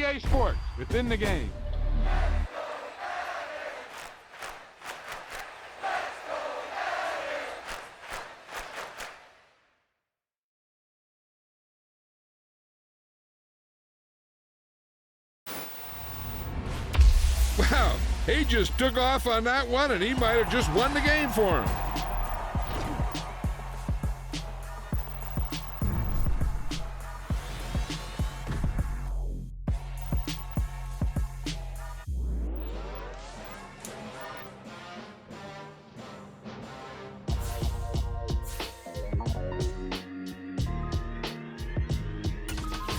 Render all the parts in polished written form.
EA Sports, within the game. Wow, he just took off on that one, and he might have just won the game for him.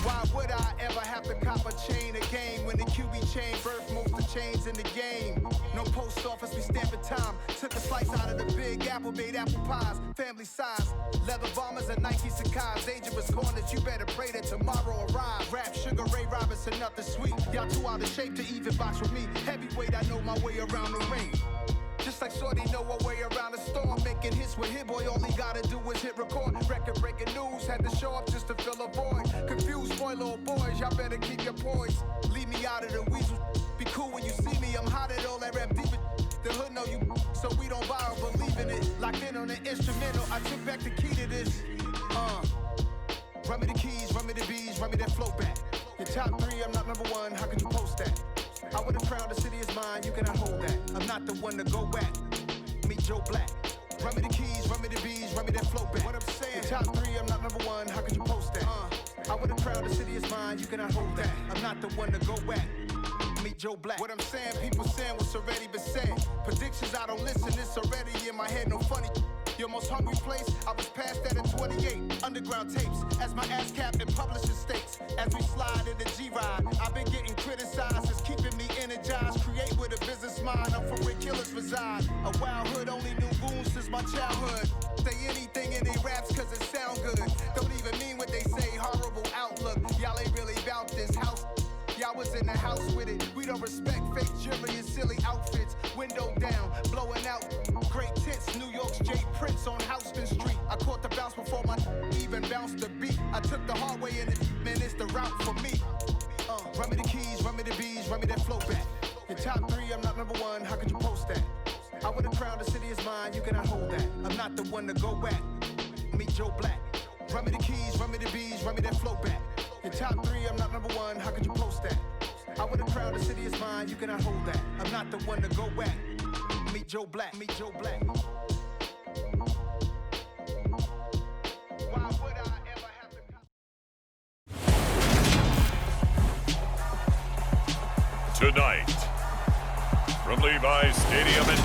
Why would I ever have to cop a chain a game when the QB chain birthed most of chains in the game? No post office, we stamping time. Took a slice out of the big apple, made apple pies, family size. Leather bombers and Nike Sacai's, dangerous corners, you better pray that tomorrow arrives. Rap, Sugar Ray Robinson, nothing sweet. Y'all too out of shape to even box with me. Heavyweight, I know my way around the ring. Just like Shorty know her way around the storm. Making hits with Hit Boy, all he gotta do is hit record. Record breaking news, had to show up just to fill a void. Confused boy, little boys, y'all better keep your poise. Leave me out of the weasel. Be cool when you see me, I'm hot at all that rap deep. The hood know you, so we don't borrow, believe in it. Locked in on the instrumental, I took back the key to this. Run me the keys, run me the bees, run me that flow back. Your top three, I'm not number one, how could you post that? I would have crowned the city is mine, you cannot hold that. I'm not the one to go back. Meet Joe Black. Run me the keys, run me the bees, run me that flow back. What I'm saying, top three, I'm not number one, how could you post that? I would have crowned the city is mine, you cannot hold that. I'm not the one to go back. Meet Joe Black. What I'm saying, people saying what's already been said. Predictions, I don't listen, it's already in my head, no funny. Your most hungry place, I was past that at 28. Underground tapes, as my ass cap in publishing states. As we slide in the G-Ride, I've been getting criticized, it's keeping me energized. Create with a business mind, I'm from where killers reside. A wild hood, only knew goons since my childhood. Say anything in they raps cause it sound good. Don't even mean what they say, horrible outlook. Y'all ain't really about this house. Y'all was in the house with it. We don't respect fake jewelry and silly outfits. Window down, blowing out. Great tits, New York's J. Prince on Houston Street. I caught the bounce before my even bounced the beat. I took the hard way in it, man, it's the route for me. Run me the keys, run me the bees, run me that flow back. Your top three, I'm not number one, how could you post that? I would have crowned the city is mine, you cannot hold that. I'm not the one to go back. Meet Joe Black. Run me the keys, run me the bees, run me that flow back. Your top three, I'm not number one, how could you post that? I would have crowned the city is mine, you cannot hold that. I'm not the one to go back. Meet Joe Black, meet Joe Black. Why would I ever have to... Tonight, from Levi's Stadium in...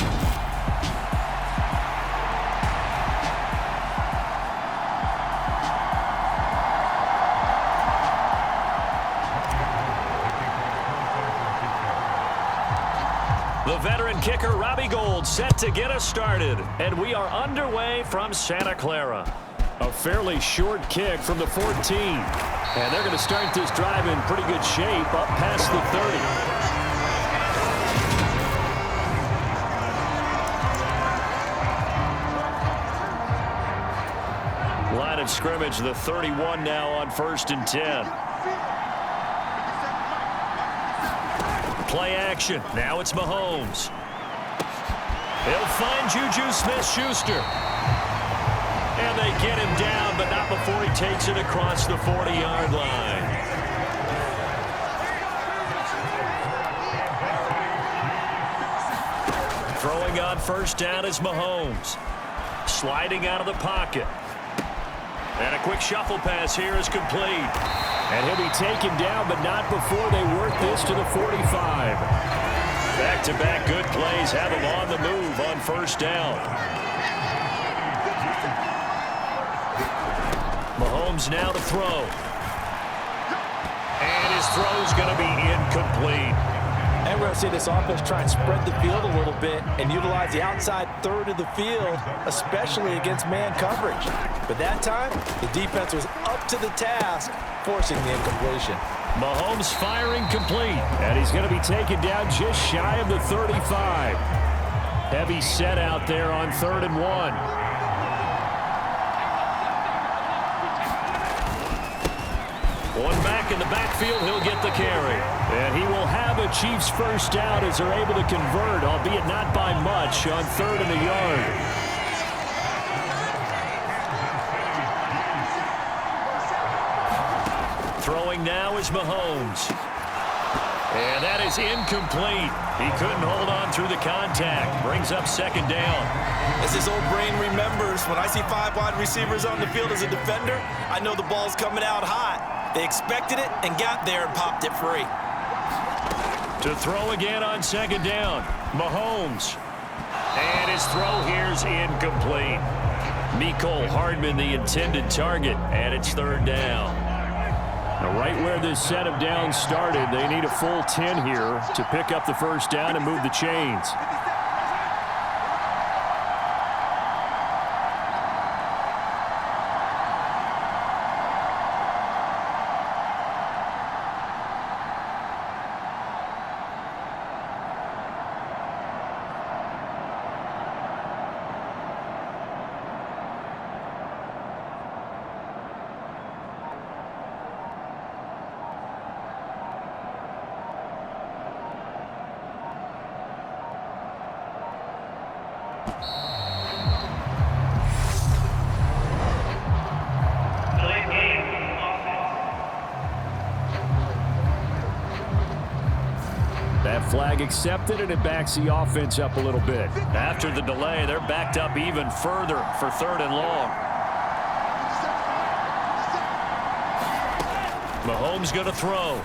The veteran kicker, Robbie Gould, set to get us started. And we are underway from Santa Clara. A fairly short kick from the 14. And they're going to start this drive in pretty good shape up past the 30. Line of scrimmage, the 31 now on 1st and 10. Play action. Now it's Mahomes. He'll find Juju Smith-Schuster. And they get him down, but not before he takes it across the 40-yard line. Throwing on 1st down is Mahomes. Sliding out of the pocket. And a quick shuffle pass here is complete. And he'll be taken down, but not before they work this to the 45. Back-to-back good plays have him on the move on 1st down. Mahomes now to throw. And his throw's going to be incomplete. And we're going to see this offense try and spread the field a little bit and utilize the outside third of the field, especially against man coverage. But that time, the defense was up to the task, forcing the incompletion. Mahomes firing complete, and he's going to be taken down just shy of the 35. Heavy set out there on 3rd and 1. One back in the backfield, he'll get the carry. And he will have a Chiefs first down as they're able to convert, albeit not by much, on 3rd and a yard. Throwing now is Mahomes. And that is incomplete. He couldn't hold on through the contact. Brings up 2nd down. As his old brain remembers, when I see 5 wide receivers on the field as a defender, I know the ball's coming out hot. They expected it and got there and popped it free. To throw again on 2nd down, Mahomes. And his throw here's incomplete. Mecole Hardman, the intended target, and it's 3rd down. Now, right where this set of downs started, they need a full 10 here to pick up the first down and move the chains. That flag accepted, and it backs the offense up a little bit. After the delay, they're backed up even further for 3rd and long. Mahomes going to throw.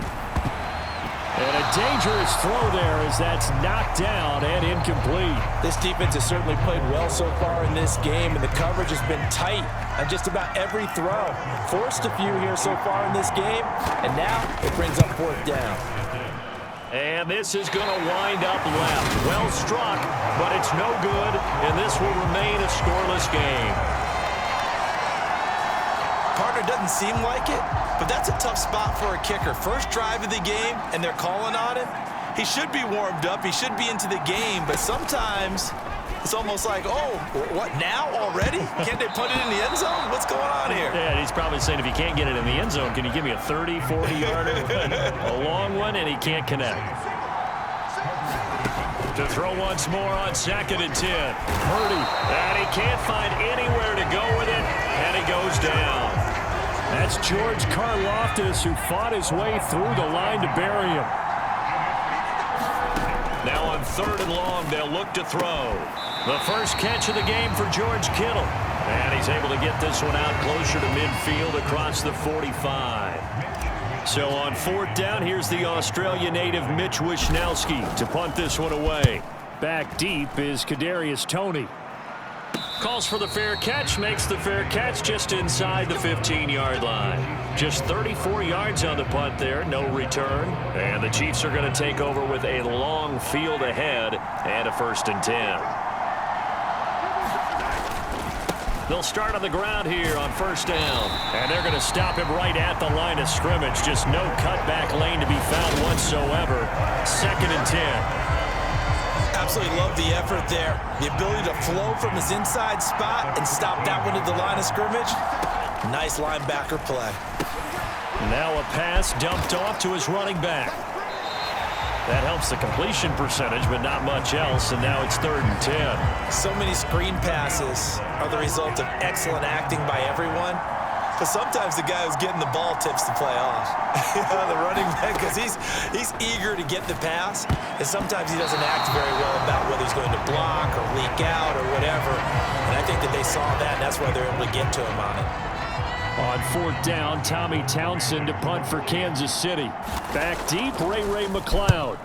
And a dangerous throw there as that's knocked down and incomplete. This defense has certainly played well so far in this game, and the coverage has been tight on just about every throw. Forced a few here so far in this game, and now it brings up 4th down. And this is going to wind up left. Well struck, but it's no good, and this will remain a scoreless game. Partner doesn't seem like it, but that's a tough spot for a kicker. First drive of the game, and they're calling on him. He should be warmed up. He should be into the game, but sometimes it's almost like, oh, what, now already? Can't they put it in the end zone? What's going on here? Yeah, he's probably saying, if you can't get it in the end zone, can you give me a 30, 40-yarder? A long one, and he can't connect. To throw once more on 2nd and 10. Purdy, and he can't find anywhere to go with it, and he goes down. That's George Karlaftis, who fought his way through the line to bury him. Now on 3rd and long, they'll look to throw. The first catch of the game for George Kittle. And he's able to get this one out closer to midfield across the 45. So on 4th down, here's the Australia native Mitch Wishnowsky to punt this one away. Back deep is Kadarius Toney. Calls for the fair catch, makes the fair catch just inside the 15-yard line. Just 34 yards on the punt there, no return. And the Chiefs are going to take over with a long field ahead and a 1st and 10. They'll start on the ground here on 1st down. And they're going to stop him right at the line of scrimmage. Just no cutback lane to be found whatsoever. 2nd and 10. Absolutely love the effort there. The ability to flow from his inside spot and stop that one at the line of scrimmage. Nice linebacker play. Now a pass dumped off to his running back. That helps the completion percentage, but not much else, and now it's 3rd and 10. So many screen passes are the result of excellent acting by everyone. But sometimes the guy who's getting the ball tips the play off. The running back, because he's eager to get the pass, and sometimes he doesn't act very well about whether he's going to block or leak out or whatever. And I think that they saw that, and that's why they're able to get to him on it. On 4th down, Tommy Townsend to punt for Kansas City. Back deep, Ray McLeod.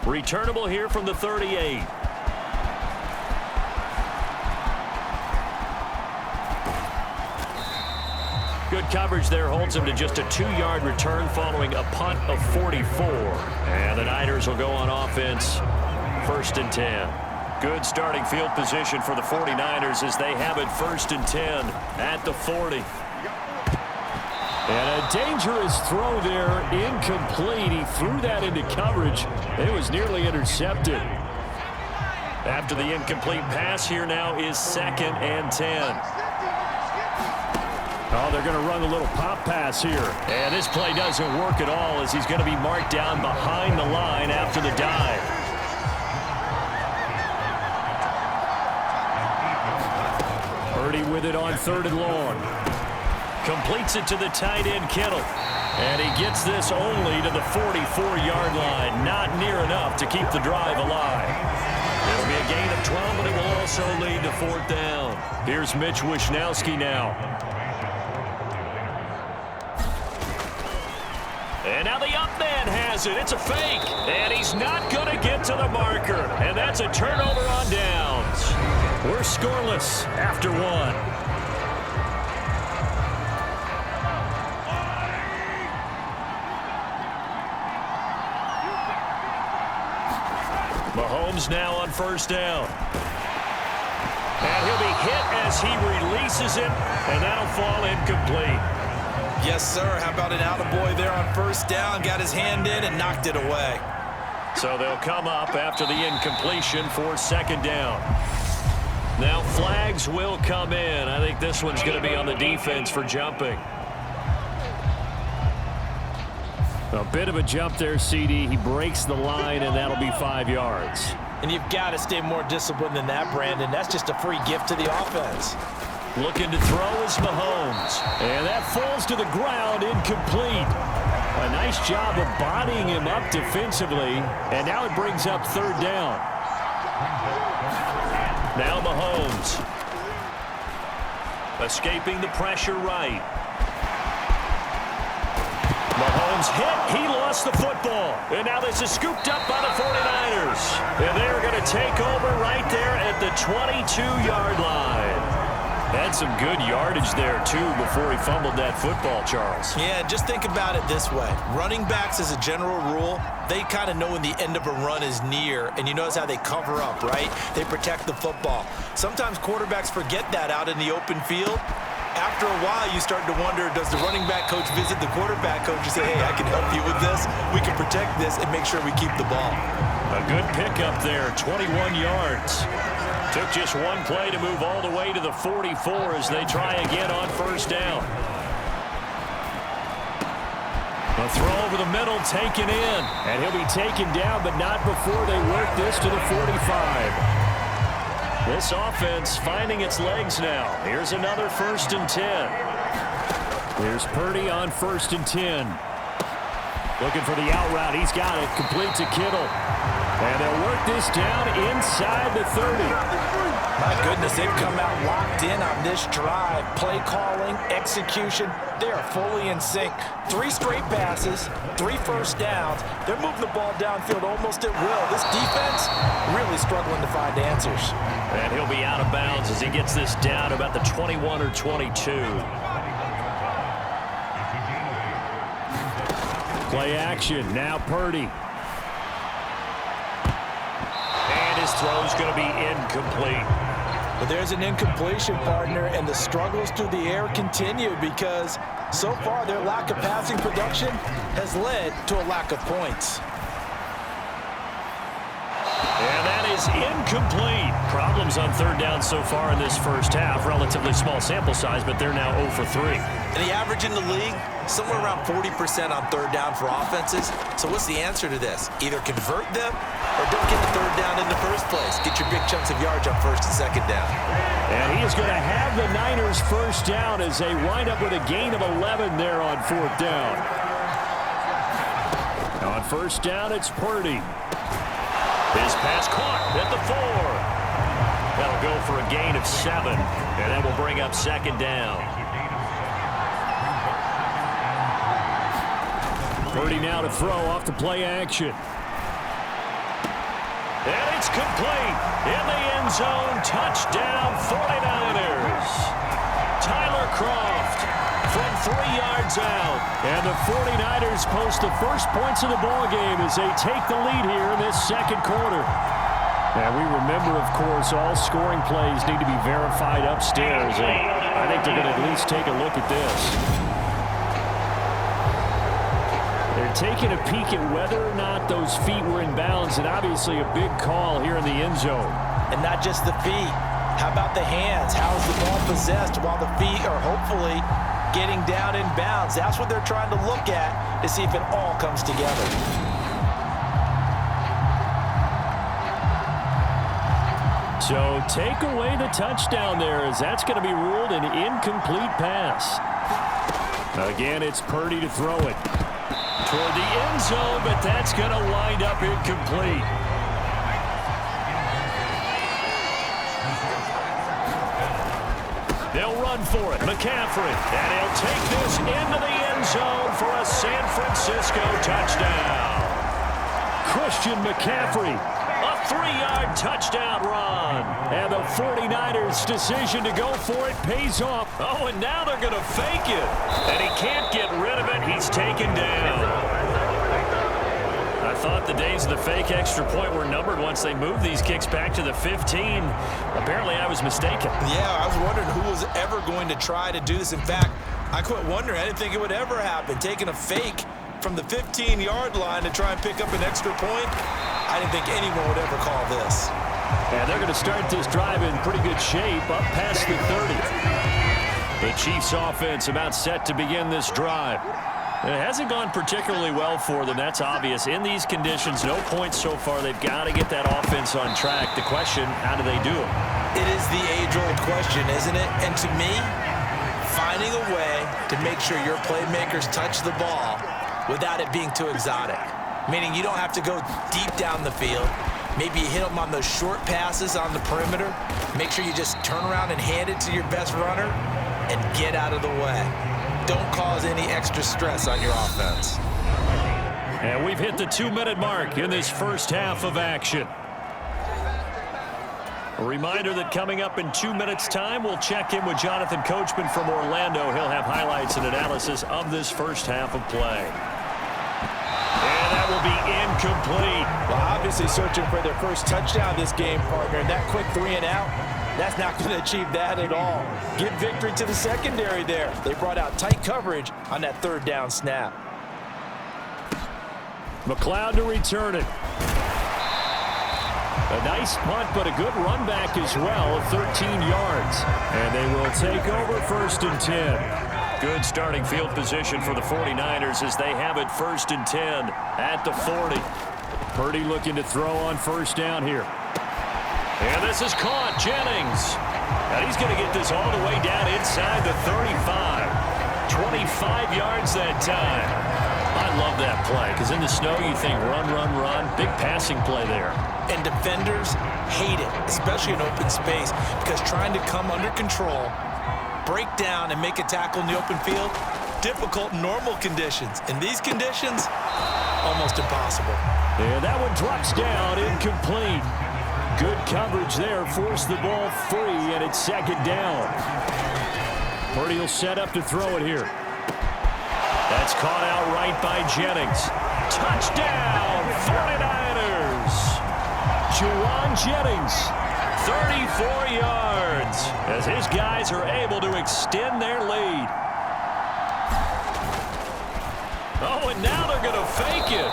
Returnable here from the 38. Good coverage there holds him to just a 2-yard return following a punt of 44. And the Niners will go on offense, 1st and 10. Good starting field position for the 49ers as they have it 1st and 10 at the 40. And a dangerous throw there, incomplete. He threw that into coverage. It was nearly intercepted. After the incomplete pass, here now is 2nd and 10. Oh, they're going to run a little pop pass here. And this play doesn't work at all as he's going to be marked down behind the line after the dive. Purdy with it on 3rd and long. Completes it to the tight end, Kittle. And he gets this only to the 44-yard line. Not near enough to keep the drive alive. It'll be a gain of 12, but it will also lead to 4th down. Here's Mitch Wishnowski now. And now the up man has it. It's a fake. And he's not going to get to the marker. And that's a turnover on downs. We're scoreless after 1. Mahomes now on 1st down. And he'll be hit as he releases it, and that'll fall incomplete. Yes, sir. How about an attaboy there on 1st down? Got his hand in and knocked it away. So they'll come up after the incompletion for 2nd down. Now flags will come in. I think this one's going to be on the defense for jumping. A bit of a jump there, CD. He breaks the line, and that'll be 5 yards. And you've got to stay more disciplined than that, Brandon. That's just a free gift to the offense. Looking to throw is Mahomes. And that falls to the ground, incomplete. A nice job of bodying him up defensively. And now it brings up 3rd down. Now Mahomes. Escaping the pressure right. Mahomes hit. He lost the football. And now this is scooped up by the 49ers. And they're going to take over right there at the 22-yard line. Had some good yardage there, too, before he fumbled that football, Charles. Yeah, just think about it this way. Running backs, as a general rule, they kind of know when the end of a run is near, and you notice how they cover up, right? They protect the football. Sometimes quarterbacks forget that out in the open field. After a while, you start to wonder, does the running back coach visit the quarterback coach and say, hey, I can help you with this. We can protect this and make sure we keep the ball. A good pickup there, 21 yards. Took just one play to move all the way to the 44 as they try again on 1st down. A throw over the middle taken in. And he'll be taken down, but not before they work this to the 45. This offense finding its legs now. Here's another 1st and 10. Here's Purdy on 1st and 10. Looking for the out route. He's got it. Complete to Kittle. And they'll work this down inside the 30. My goodness, they've come out locked in on this drive. Play calling, execution, they are fully in sync. 3 straight passes, 3 first downs. They're moving the ball downfield almost at will. This defense really struggling to find answers. And he'll be out of bounds as he gets this down about the 21 or 22. Play action, now Purdy. And his throw's going to be incomplete. But there's an incompletion, partner, and the struggles through the air continue because so far their lack of passing production has led to a lack of points. And that is incomplete. Problems on 3rd down so far in this first half. Relatively small sample size, but they're now 0 for 3. And the average in the league, somewhere around 40% on 3rd down for offenses. So what's the answer to this? Either convert them or don't get the 3rd down in the first place. Get your big chunks of yards on 1st and 2nd down. And he is going to have the Niners 1st down as they wind up with a gain of 11 there on 4th down. On 1st down, it's Purdy. His pass caught at the 4. That'll go for a gain of 7, and that will bring up 2nd down. Purdy now to throw off the play action. And it's complete. In the end zone, touchdown 49ers. Tyler Kroft from 3 yards out. And the 49ers post the first points of the ballgame as they take the lead here in this 2nd quarter. And we remember, of course, all scoring plays need to be verified upstairs. And I think they're going to at least take a look at this. They're taking a peek at whether or not those feet were in bounds, and obviously a big call here in the end zone. And not just the feet. How about the hands? How is the ball possessed while the feet are hopefully getting down in bounds. That's what they're trying to look at to see if it all comes together. So take away the touchdown there, as that's going to be ruled an incomplete pass. Again, it's Purdy to throw it toward the end zone, but that's going to wind up incomplete. They'll run for it. McCaffrey. And he'll take this into the end zone for a San Francisco touchdown. Christian McCaffrey. A 3-yard touchdown run. And the 49ers' decision to go for it pays off. Oh, and now they're going to fake it. And he can't get rid of it. He's taken down. I thought the days of the fake extra point were numbered once they moved these kicks back to the 15. Apparently, I was mistaken. Yeah, I was wondering who was ever going to try to do this. In fact, I quit wondering. I didn't think it would ever happen. Taking a fake from the 15-yard line to try and pick up an extra point, I didn't think anyone would ever call this. And they're going to start this drive in pretty good shape, up past the 30. The Chiefs' offense about set to begin this drive. It hasn't gone particularly well for them. That's obvious. In these conditions, no points so far. They've got to get that offense on track. The question, how do they do it? It is the age-old question, isn't it? And to me, finding a way to make sure your playmakers touch the ball without it being too exotic. Meaning you don't have to go deep down the field. Maybe you hit them on those short passes on the perimeter. Make sure you just turn around and hand it to your best runner and get out of the way. Don't cause any extra stress on your offense. And we've hit the 2-minute mark in this first half of action. A reminder that coming up in 2 minutes' time, we'll check in with Jonathan Coachman from Orlando. He'll have highlights and analysis of this first half of play. And that will be incomplete. Well, obviously searching for their first touchdown this game, partner. And that quick 3 and out, that's not going to achieve that at all. Give victory to the secondary there. They brought out tight coverage on that 3rd down snap. McLeod to return it. A nice punt, but a good run back as well of 13 yards. And they will take over 1st and 10. Good starting field position for the 49ers as they have it 1st and 10 at the 40. Purdy looking to throw on 1st down here. And this is caught. Jennings. And he's going to get this all the way down inside the 35. 25 yards that time. I love that play because in the snow you think run, run, run. Big passing play there. And defenders hate it, especially in open space, because trying to come under control, break down and make a tackle in the open field, difficult in normal conditions. In these conditions, almost impossible. And that one drops down, incomplete. Good coverage there, forced the ball free, and it's 2nd down. Purdy will set up to throw it here. That's caught out right by Jennings. Touchdown, 49ers. Juwan Jennings, 34 yards, as his guys are able to extend their lead. Oh, and now they're going to fake it.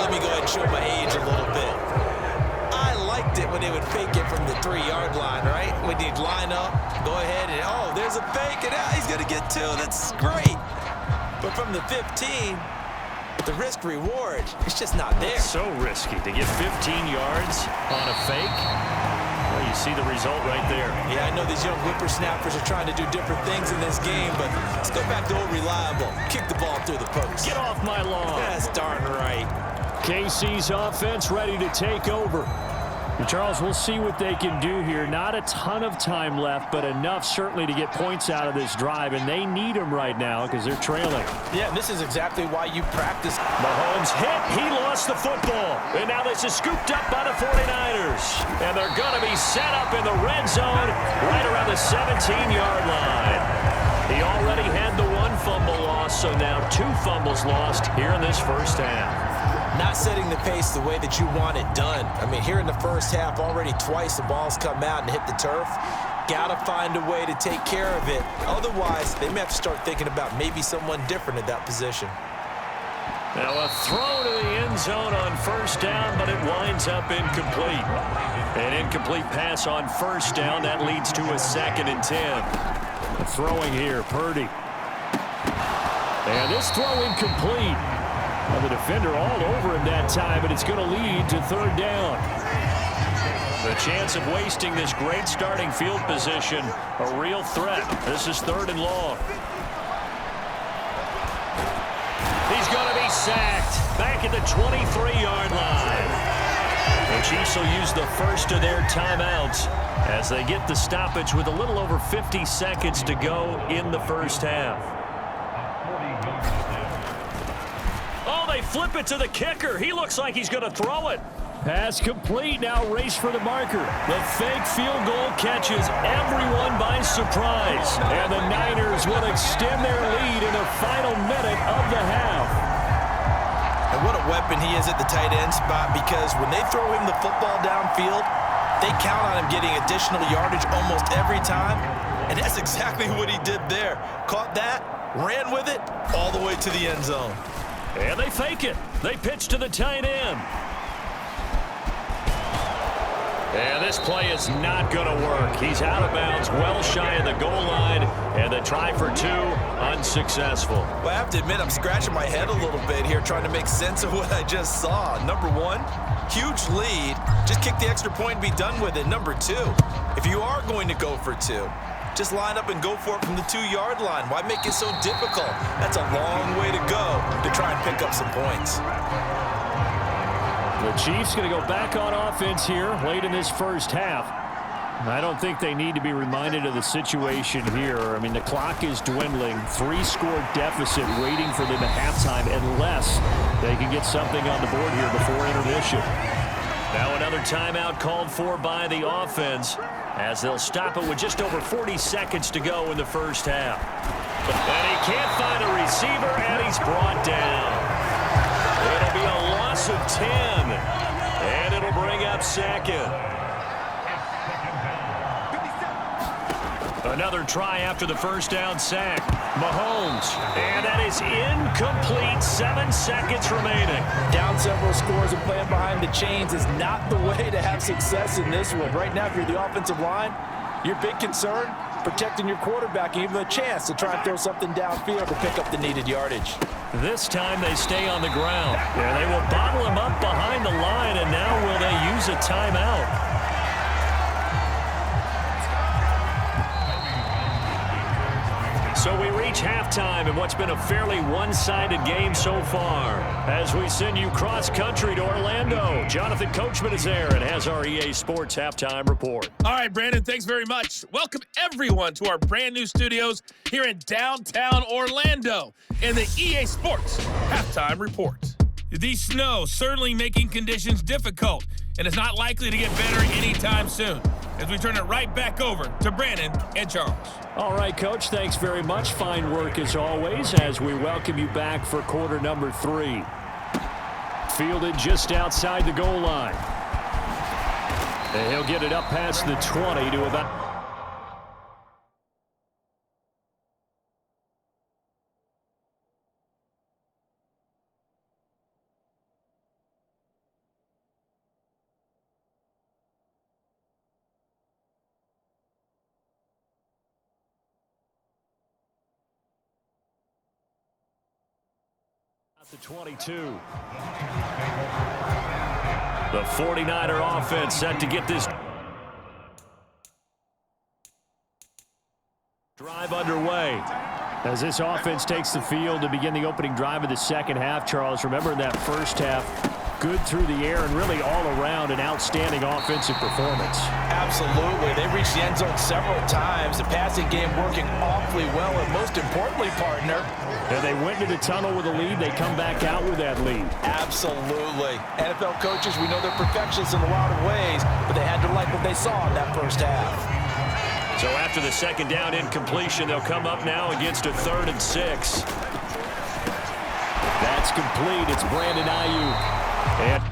Let me go ahead and show my age a little bit. I liked it when they would fake it from the 3-yard line, right? When you'd line up, go ahead and, oh, there's a fake, and he's going to get 2. That's great. But from the 15, the risk-reward, it's just not there. It's so risky to get 15 yards on a fake. Well, you see the result right there. Yeah, I know these young whippersnappers are trying to do different things in this game, but let's go back to old reliable. Kick the ball through the post. Get off my lawn. That's darn right. KC's offense ready to take over. And Charles, we'll see what they can do here. Not a ton of time left, but enough certainly to get points out of this drive, and they need them right now because they're trailing. Yeah, and this is exactly why you practice. Mahomes hit. He lost the football. And now this is scooped up by the 49ers. And they're going to be set up in the red zone right around the 17-yard line. He already had the 1 fumble loss, so now 2 fumbles lost here in this first half. Not setting the pace the way that you want it done. I mean, here in the first half, already twice the ball's come out and hit the turf. Got to find a way to take care of it. Otherwise, they may have to start thinking about maybe someone different at that position. Now a throw to the end end zone on first down, but it winds up incomplete. An incomplete pass on first down. That leads to a 2nd and 10. Throwing here, Purdy. And this throw incomplete. Well, the defender all over him that time, but it's going to lead to 3rd down. The chance of wasting this great starting field position, a real threat. This is 3rd and long. He's going to be sacked back at the 23-yard line. The Chiefs will use the first of their timeouts as they get the stoppage with a little over 50 seconds to go in the first half. Oh, they flip it to the kicker. He looks like he's going to throw it. Pass complete. Now race for the marker. The fake field goal catches everyone by surprise. And the Niners will extend their lead in the final minute of the half. And what a weapon he is at the tight end spot, because when they throw him the football downfield, they count on him getting additional yardage almost every time. And that's exactly what he did there. Caught that, ran with it, all the way to the end zone. And they fake it. They pitch to the tight end. And this play is not going to work. He's out of bounds, well shy of the goal line, and the try for 2 unsuccessful. Well, I have to admit, I'm scratching my head a little bit here trying to make sense of what I just saw. Number 1, huge lead. Just kick the extra point and be done with it. Number 2, if you are going to go for 2, just line up and go for it from the 2-yard line. Why make it so difficult? That's a long way to go to try and pick up some points. The Chiefs going to go back on offense here late in this first half. I don't think they need to be reminded of the situation here. I mean, the clock is dwindling. 3-score deficit waiting for them at halftime unless they can get something on the board here before intermission. Now another timeout called for by the offense as they'll stop it with just over 40 seconds to go in the first half. And he can't find a receiver, and he's brought down. It'll be a loss of 10, and it'll bring up 2nd. Another try after the first down sack. Mahomes, and that is incomplete. 7 seconds remaining. Down several scores and playing behind the chains is not the way to have success in this one. Right now, if you're the offensive line, your big concern, protecting your quarterback, and even a chance to try and throw something downfield to pick up the needed yardage. This time they stay on the ground. Yeah, they will bottle him up behind the line, and now will they use a timeout? So we reach halftime in what's been a fairly one-sided game so far. As we send you cross-country to Orlando, Jonathan Coachman is there and has our EA Sports Halftime Report. All right, Brandon, thanks very much. Welcome, everyone, to our brand-new studios here in downtown Orlando in the EA Sports Halftime Report. The snow certainly making conditions difficult, and it's not likely to get better anytime soon, as we turn it right back over to Brandon and Charles. All right, Coach, thanks very much. Fine work as always as we welcome you back for quarter number 3. Fielded just outside the goal line. And he'll get it up past the 20 to about... the 22. The 49er offense set to get this drive underway. As this offense takes the field to begin the opening drive of the second half, Charles, remember in that first half, good through the air and really all around an outstanding offensive performance. Absolutely. They reached the end zone several times. The passing game working awfully well, and most importantly, partner, and they went into the tunnel with a lead. They come back out with that lead. Absolutely. NFL coaches, we know they're perfectionists in a lot of ways, but they had to like what they saw in that first half. So after the second down incompletion, they'll come up now against a 3rd and 6. That's complete. It's Brandon Ayuk. And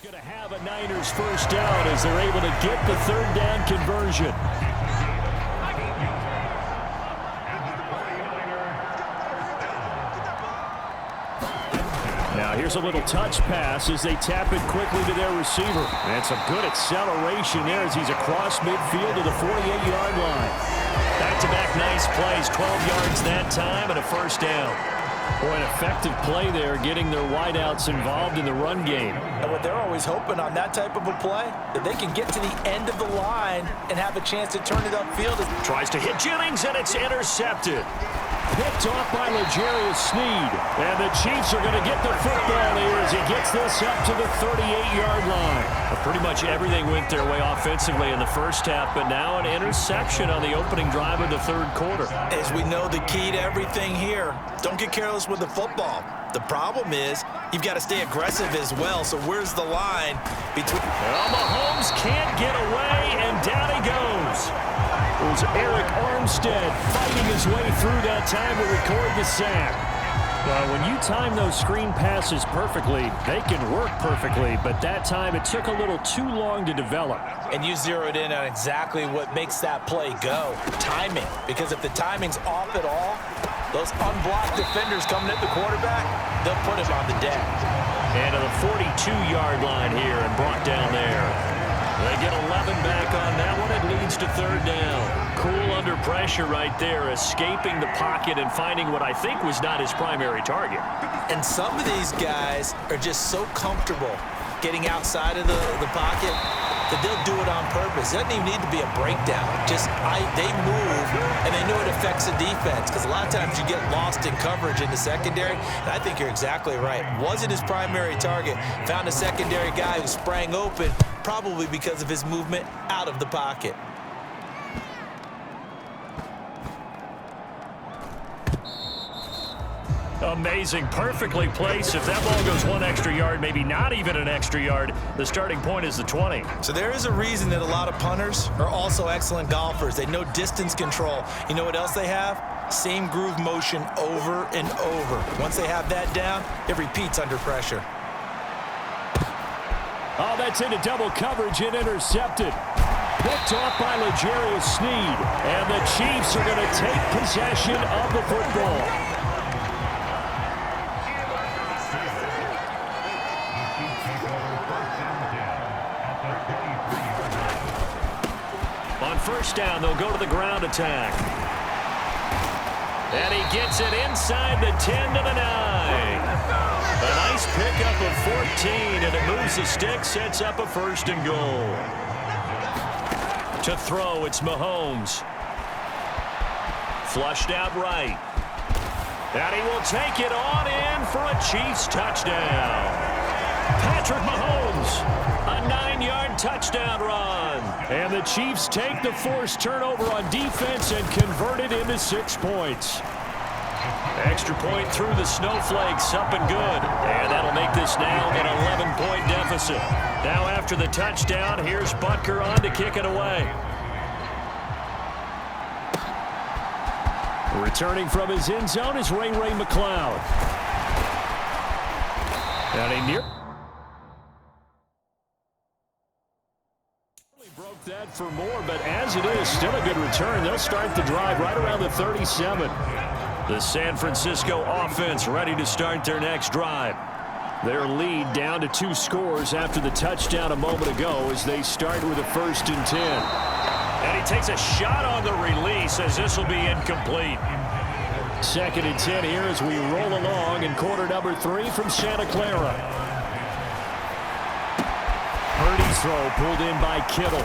He's going to have a Niners first down as they're able to get the third down conversion. Now here's a little touch pass as they tap it quickly to their receiver. And some good acceleration there as he's across midfield to the 48-yard line. Back-to-back nice plays, 12 yards that time and a first down. Boy, an effective play there, getting their wideouts involved in the run game. And what they're always hoping on that type of a play, that they can get to the end of the line and have a chance to turn it upfield. Tries to hit Jennings, and it's intercepted. Picked off by L'Jarius Sneed. And the Chiefs are going to get the football here as he gets this up to the 38-yard line. Pretty much everything went their way offensively in the first half, but now an interception on the opening drive of the third quarter. As we know, the key to everything here, don't get careless with the football. The problem is you've got to stay aggressive as well, so where's the line between... Well, Mahomes can't get away, and down he goes. It was Eric Armstead fighting his way through that time to record the sack. Well, when you time those screen passes perfectly, they can work perfectly, but that time it took a little too long to develop. And you zeroed in on exactly what makes that play go, timing. Because if the timing's off at all, those unblocked defenders coming at the quarterback, they'll put him on the deck. And to the 42-yard line here and brought down there. They get 11 back on that one. It leads to third down. Cool under pressure right there, escaping the pocket and finding what I think was not his primary target. And some of these guys are just so comfortable getting outside of the pocket that they'll do it on purpose. It doesn't even need to be a breakdown. Just they move, and they know it affects the defense, because a lot of times you get lost in coverage in the secondary, and I think you're exactly right. Wasn't his primary target. Found a secondary guy who sprang open, probably because of his movement out of the pocket. Amazing, perfectly placed. If that ball goes one extra yard, maybe not even an extra yard, the starting point is the 20. So there is a reason that a lot of punters are also excellent golfers. They know distance control. You know what else they have? Same groove motion over and over. Once they have that down, it repeats under pressure. Oh, that's into double coverage and intercepted. Picked off by L'Jarius Sneed. And the Chiefs are going to take possession of the football. On first down, they'll go to the ground attack. And he gets it inside the 10 to the 9. A nice pickup of 14, and it moves the stick, sets up a first and goal. To throw, it's Mahomes. Flushed out right. And he will take it on in for a Chiefs touchdown. Patrick Mahomes, a 9-yard touchdown run. And the Chiefs take the forced turnover on defense and convert it into 6 points. Extra point through the snowflakes, up and good. And that'll make this now an 11-point deficit. Now after the touchdown, here's Butker on to kick it away. Returning from his end zone is Ray McCloud. And a near... broke that for more, but as it is, still a good return. They'll start the drive right around the 37. The San Francisco offense ready to start their next drive. Their lead down to 2 scores after the touchdown a moment ago as they start with a 1st and 10. And he takes a shot on the release as this will be incomplete. 2nd and 10 here as we roll along in quarter number 3 from Santa Clara. Purdy's throw pulled in by Kittle.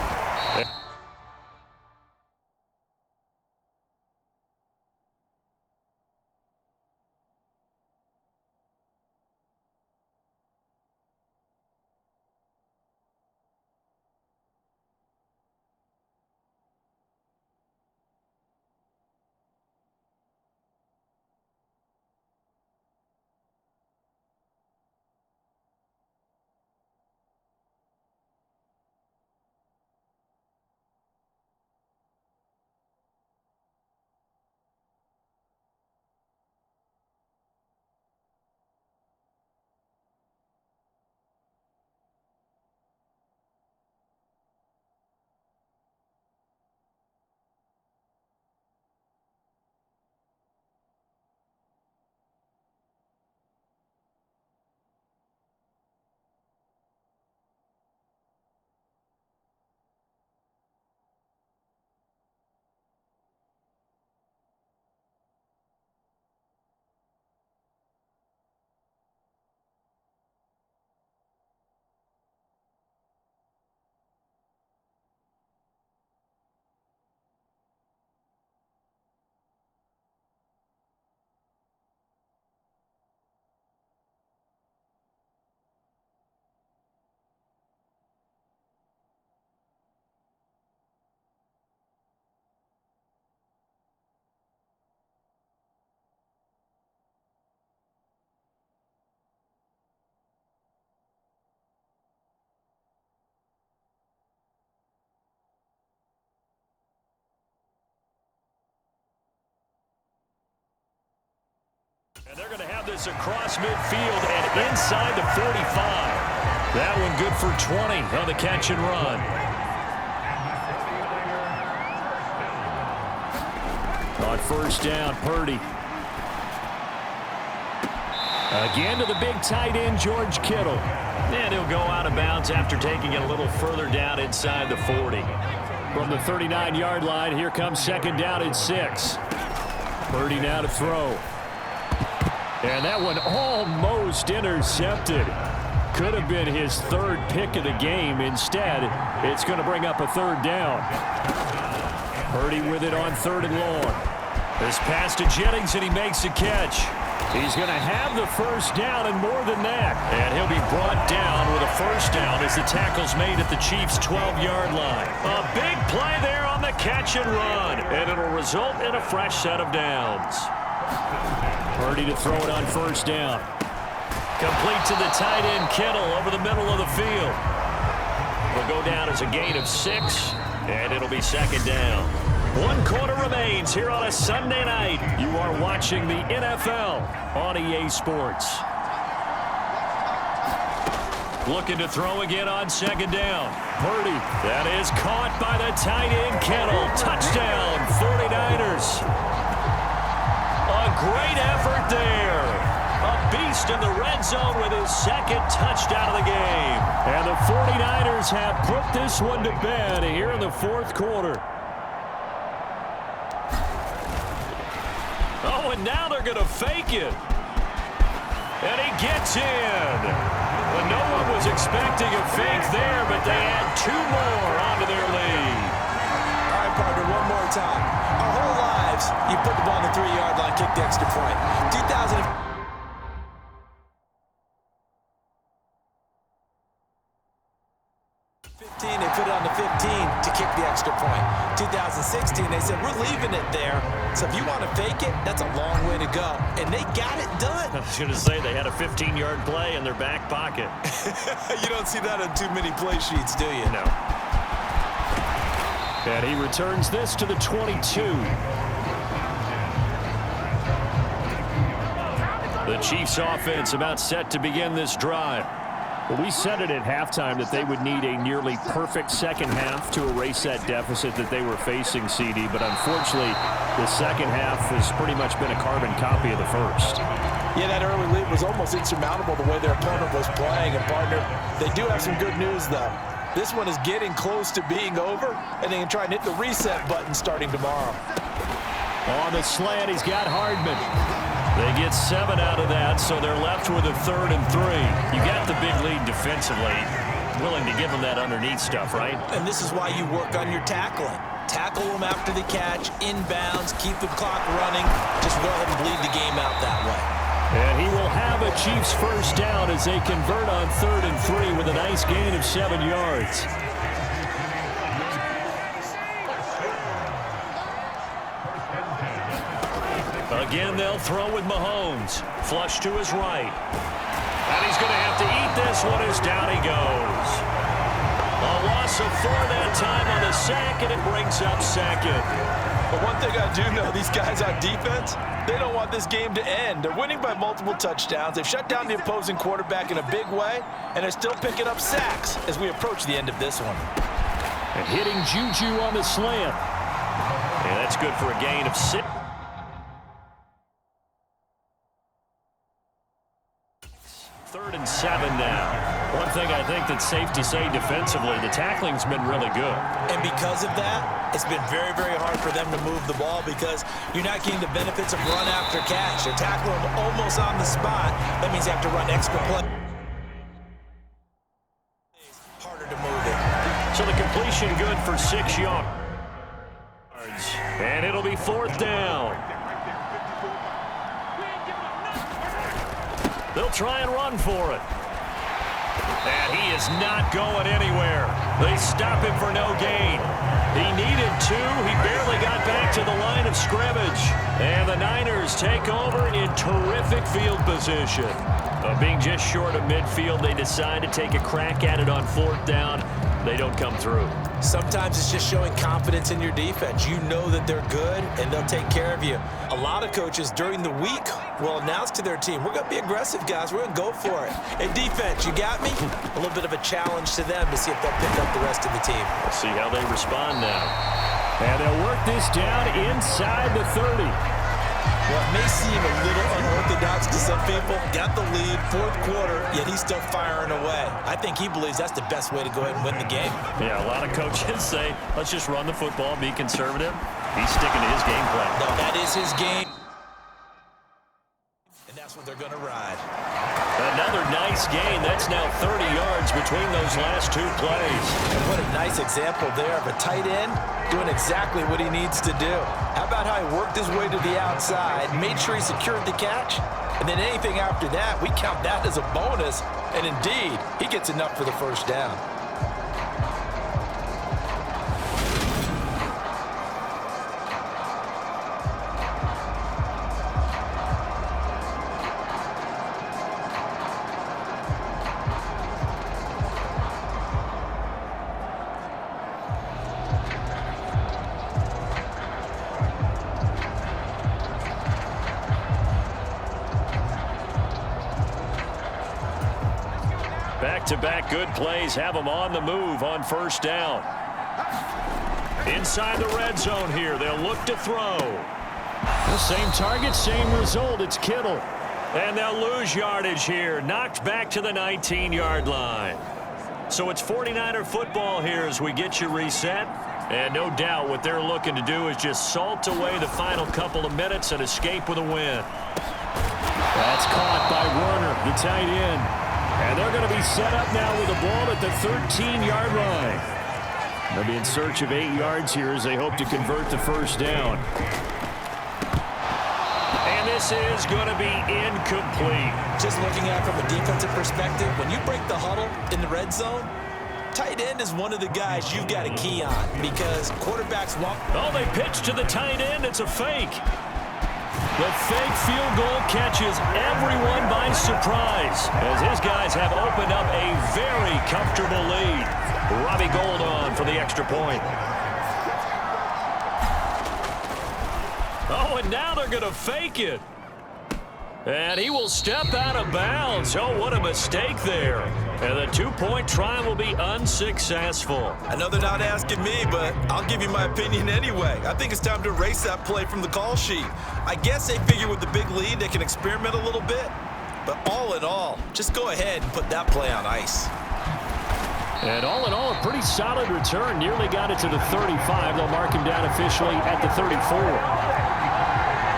And they're going to have this across midfield and inside the 45. That one good for 20 on the catch and run. On first down, Purdy. Again to the big tight end, George Kittle. And he'll go out of bounds after taking it a little further down inside the 40. From the 39-yard line, here comes second down and 6. Purdy now to throw. And that one almost intercepted. Could have been his third pick of the game. Instead, it's going to bring up a third down. Purdy with it on third and long. This pass to Jennings, and he makes the catch. He's going to have the first down and more than that. And he'll be brought down with a first down as the tackle's made at the Chiefs' 12-yard line. A big play there on the catch and run. And it'll result in a fresh set of downs. Purdy to throw it on first down. Complete to the tight end, Kittle, over the middle of the field. Will go down as a gain of 6, and it'll be second down. 1 quarter remains here on a Sunday night. You are watching the NFL on EA Sports. Looking to throw again on second down. Purdy, that is caught by the tight end, Kittle. Touchdown, 49ers. A great effort there. A beast in the red zone with his second touchdown of the game. And the 49ers have put this one to bed here in the fourth quarter. Oh, and now they're going to fake it. And he gets in. Well, no one was expecting a fake there, but they add 2 more onto their lead. All right, partner, one more time. Our whole lives, you put the ball on the 3-yard line, kick the extra point. 2015, they put it on the 15 to kick the extra point. 2016, they said, we're leaving it there. So if you want to fake it, that's a long way to go. And they got it done. I was going to say they had a 15-yard play in their back pocket. You don't see that on too many play sheets, do you? No. And he returns this to the 22. The Chiefs offense about set to begin this drive. Well, we said it at halftime that they would need a nearly perfect second half to erase that deficit that they were facing, CD. But unfortunately, the second half has pretty much been a carbon copy of the first. Yeah, that early lead was almost insurmountable the way their opponent was playing. And, partner, they do have some good news, though. This one is getting close to being over, and they can try and hit the reset button starting tomorrow. On the slant, he's got Hardman. They get 7 out of that, so they're left with a 3rd and 3. You got the big lead defensively. Willing to give them that underneath stuff, right? And this is why you work on your tackling. Tackle them after the catch, inbounds, keep the clock running. Just go ahead and bleed the game out that way. And he will have a Chiefs first down as they convert on 3rd and 3 with a nice gain of 7 yards. Again, they'll throw with Mahomes. Flush to his right. And he's going to have to eat this one as down he goes. A loss of 4 that time on the sack, and it brings up second. But one thing I do know, these guys on defense, they don't want this game to end. They're winning by multiple touchdowns. They've shut down the opposing quarterback in a big way, and they're still picking up sacks as we approach the end of this one. And hitting Juju on the slant. And that's good for a gain of 6. 3rd and 7 now. One thing I think that's safe to say defensively, the tackling's been really good. And because of that, it's been very, very hard for them to move the ball because you're not getting the benefits of run after catch. They're tackling them almost on the spot. That means you have to run extra play. Harder to move it. So the completion good for 6 yards. And it'll be 4th down. They'll try and run for it. And he is not going anywhere. They stop him for no gain. He needed 2. He barely got back to the line of scrimmage. And the Niners take over in terrific field position. Being just short of midfield, they decide to take a crack at it on 4th down. they don't come through. Sometimes it's just showing confidence in your defense. You know that they're good, and they'll take care of you. A lot of coaches during the week will announce to their team, we're going to be aggressive, guys. We're going to go for it. Hey, defense, you got me? A little bit of a challenge to them to see if they'll pick up the rest of the team. We'll see how they respond now. And they'll work this down inside the 30. Well, it may seem a little unorthodox to some people. Got the lead, fourth quarter, yet he's still firing away. I think he believes that's the best way to go ahead and win the game. Yeah, a lot of coaches say, let's just run the football, be conservative. He's sticking to his game plan. No, that is his game. And that's what they're going to ride. Another nice gain. That's now 30 yards between those last two plays. And what a nice example there of a tight end doing exactly what he needs to do. How about how he worked his way to the outside, made sure he secured the catch, and then anything after that, we count that as a bonus. And indeed, he gets enough for the first down. Back-to-back good plays have them on the move on first down. Inside the red zone here, they'll look to throw. The same target, same result. It's Kittle. And they'll lose yardage here. Knocked back to the 19-yard line. So it's 49er football here as we get you reset. And no doubt what they're looking to do is just salt away the final couple of minutes and escape with a win. That's caught by Werner, the tight end. And they're going to be set up now with the ball at the 13-yard line. They'll be in search of 8 yards here as they hope to convert the first down. And this is going to be incomplete. Just looking at it from a defensive perspective, when you break the huddle in the red zone, tight end is one of the guys you've got a key on because quarterbacks want... Oh, they pitch to the tight end. It's a fake. The fake field goal catches everyone by surprise as his guys have opened up a very comfortable lead. Robbie Gould on for the extra point. Oh, and now they're going to fake it. And he will step out of bounds. Oh, what a mistake there. And the two-point try will be unsuccessful. I know they're not asking me, but I'll give you my opinion anyway. I think it's time to erase that play from the call sheet. I guess they figure with the big lead they can experiment a little bit. But all in all, just go ahead and put that play on ice. And all in all, a pretty solid return. Nearly got it to the 35. They'll mark him down officially at the 34.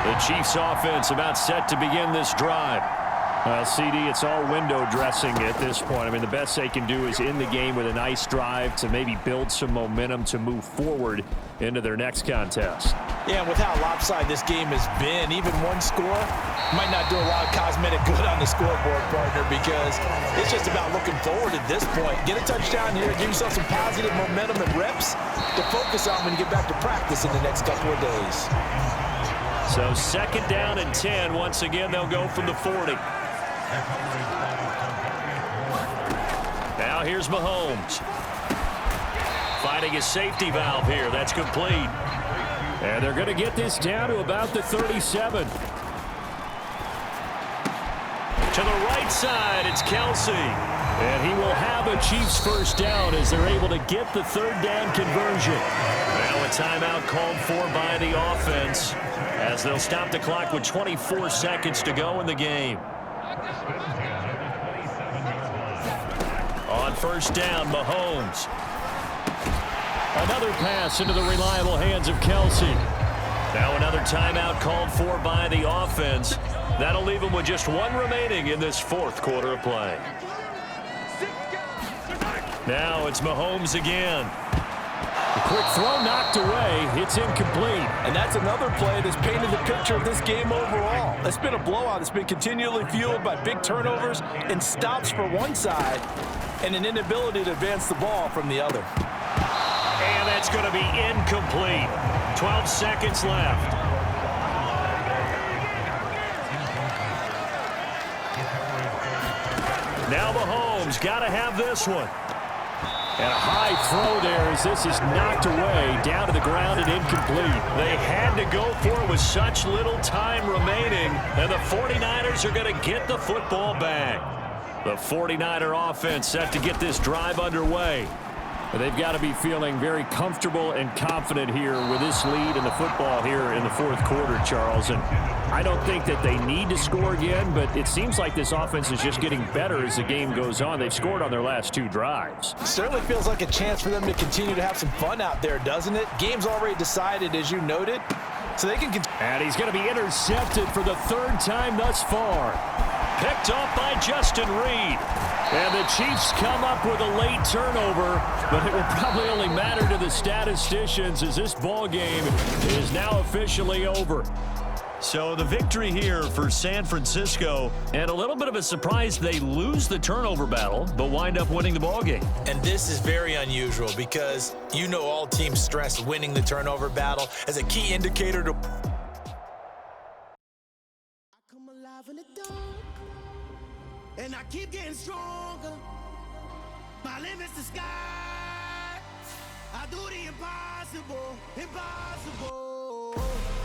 The Chiefs offense about set to begin this drive. CD, it's all window dressing at this point. I mean, the best they can do is in the game with a nice drive to maybe build some momentum to move forward into their next contest. Yeah, and with how lopsided this game has been, even one score might not do a lot of cosmetic good on the scoreboard, partner, because it's just about looking forward at this point. Get a touchdown here, give yourself some positive momentum and reps to focus on when you get back to practice in the next couple of days. So second down and 10. Once again, they'll go from the 40. Now here's Mahomes. Finding his safety valve here. That's complete. And they're going to get this down to about the 37. To the right side, it's Kelsey. And he will have a Chiefs first down as they're able to get the third down conversion. Now a timeout called for by the offense as they'll stop the clock with 24 seconds to go in the game. On first down, Mahomes. Another pass into the reliable hands of Kelsey. Now another timeout called for by the offense. That'll leave them with just one remaining in this fourth quarter of play. Now it's Mahomes again. The quick throw knocked away. It's incomplete. And that's another play that's painted the picture of this game overall. It's been a blowout. It's been continually fueled by big turnovers and stops for one side and an inability to advance the ball from the other. And that's going to be incomplete. 12 seconds left. Now Mahomes got to have this one. And a high throw there as this is knocked away, down to the ground and incomplete. They had to go for it with such little time remaining, and the 49ers are going to get the football back. The 49er offense set to get this drive underway. They've got to be feeling very comfortable and confident here with this lead in the football here in the fourth quarter, Charles. And I don't think that they need to score again, but it seems like this offense is just getting better as the game goes on. They've scored on their last 2 drives. It certainly feels like a chance for them to continue to have some fun out there, doesn't it? Game's already decided, as you noted, so they can continue. And he's going to be intercepted for the 3rd time thus far. Picked off by Justin Reed. And the Chiefs come up with a late turnover, but it will probably only matter to the statisticians as this ball game is now officially over. So the victory here for San Francisco, and a little bit of a surprise they lose the turnover battle, but wind up winning the ball game. And this is very unusual because you know all teams stress winning the turnover battle as a key indicator to... And I keep getting stronger. My limit's the sky. I do the impossible, impossible.